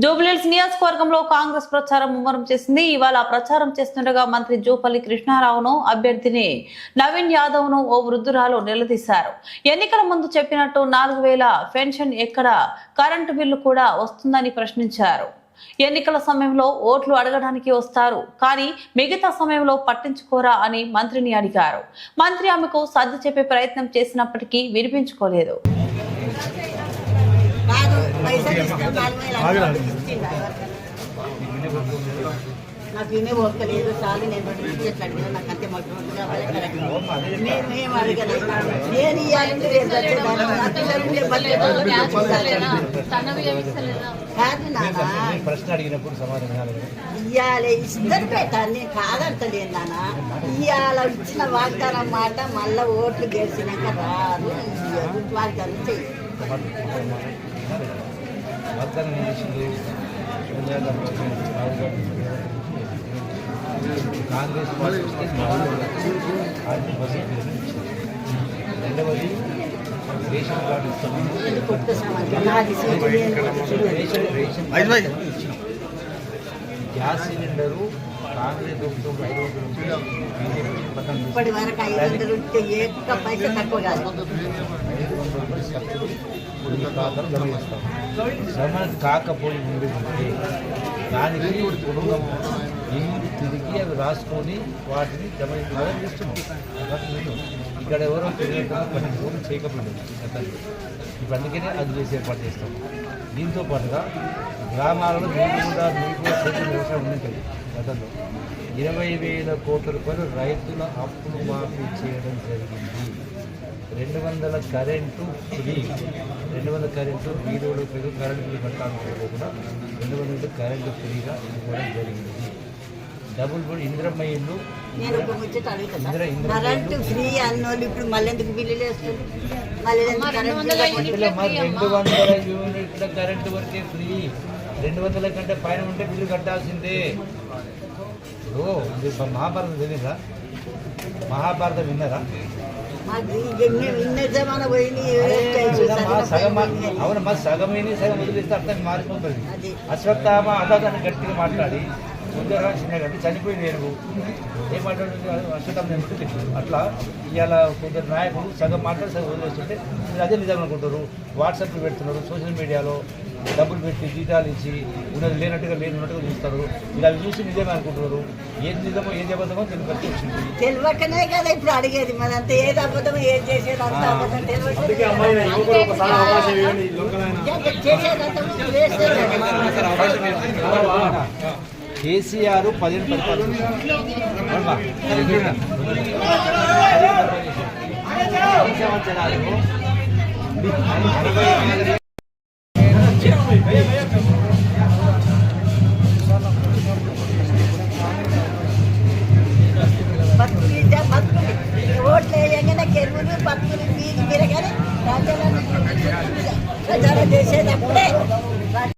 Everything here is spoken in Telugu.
జూబ్లీహిల్స్ నియోజకవర్గంలో కాంగ్రెస్ ప్రచారం ముమ్మరం చేసింది. ఇవాళ ప్రచారం చేస్తుండగా మంత్రి జూపల్లి కృష్ణారావును, అభ్యర్థిని నవీన్ యాదవ్ ను ఓ వృద్ధురాలు నిలదీశారు. ఎన్నికల ముందు చెప్పినట్టు 4000 పెన్షన్ ఎక్కడ, కరెంటు బిల్లు కూడా వస్తుందని ప్రశ్నించారు. ఎన్నికల సమయంలో ఓట్లు అడగడానికి వస్తారు, కానీ మిగతా సమయంలో పట్టించుకోరా అని మంత్రిని అడిగారు. మంత్రి ఆమెకు సర్ది చెప్పే ప్రయత్నం చేసినప్పటికీ వినిపించుకోలేదు. నాకు వినే ఓర్కలేదు చాలు. నేను అడిగినా నాకు అంతే మొత్తం నేను అడగలేదు. నేను ఇవాళ ఇద్దరు పెట్టాను, నేను కాదంటలేను నాన్న. ఇవాళ ఇచ్చిన వాగ్దానం మాట మళ్ళా ఓట్లు గెలిచినాక రాదు. వాగ్దానం చెయ్యి. కాంగ్రెస్ పార్టీ రెండవది రేషన్ కార్డు ఇస్తున్నాము. గ్యాస్ సిలిండరు కాంగ్రెస్ ప్రభుత్వం 500 ఇప్పటి వరకు 500 ఉంటే ఏ పైసా తక్కువ కాదు. 500 సబ్సిడీ ఖాతాలు జమ చేస్తాం. జమ కాకపోయి ఉంటే దానికి ఇంటి తిరిగి అవి రాసుకొని వాటిని జమ చేస్తున్నాం. ఇక్కడ ఎవరో కొన్ని ఫోన్లు చేయకపోలేదు ఇప్పుడు, అందుకనే అది చేసి ఏర్పాటు చేస్తాం. దీంతో పాటుగా గ్రామాలలో మీకు కూడా చేతుల వ్యవసాయం ఉంటుంది. గతంలో 20,000 కోట్ల రూపాయలు రైతుల అప్పులు మాఫీ చేయడం జరిగింది. 200 కరెంటు ఫ్రీ, 200 కరెంటు వీధులు కరెంటు బిల్లు కట్టాలనుకుంటే కూడా 200 కరెంటు ఫ్రీగా ఇవ్వడం జరిగింది. డబుల్ బెడ్ ఇందిరమ్మ ఇల్లు, కరెంటు ఫ్రీ అన్నోళ్ళు ఇప్పుడు మళ్ళీ ఎందుకు బిల్లులు వేస్తుంది? 200 యూనిట్ల కరెంటు వరకే ఫ్రీ. 200 కంటే పైన ఉంటే బిల్లు కట్టాల్సిందే. మహాభారతం తెలియదా? మహాభారతం విన్నారా? అవును, మా సగమైన సగం వదిలిస్తే అర్థం మారిపోతుంది. అశ్వత్థామ అదాన్ని గట్టిగా మాట్లాడి ఉద్యోగం చిన్నగంటే చనిపోయింది ఏనుగు ఏం మాట్లాడుతుంది అశ్వత్థామ అట్లా. ఇవాళ కొందరు నాయకులు సగం మాట్లాడి సగం వదిలేస్తుంటే మీరు అదే నిజం అనుకుంటారు. వాట్సాప్లు పెడుతున్నారు, సోషల్ మీడియాలో డబ్బులు పెట్టి జీతాలు ఇచ్చి ఉన్నది లేనట్టుగా లేనట్టుగా చూస్తారు. మీరు అవి చూసి నిజమే అనుకుంటున్నారు. ఏది నిజమో ఏది అబద్ధమో తెలియక వచ్చింది. తెలియకనే కదా ఇప్పుడు అడిగేది. మనంతా ఏది అబద్ధమో ఏది చేసేది అంత అబద్ధం కేసీఆర్ 10 పరిపాలన ఓట్లు వేయంగానే కెరువులు బతుకులు వీధి మీరు కానీ ప్రజలను చేసేటప్పుడే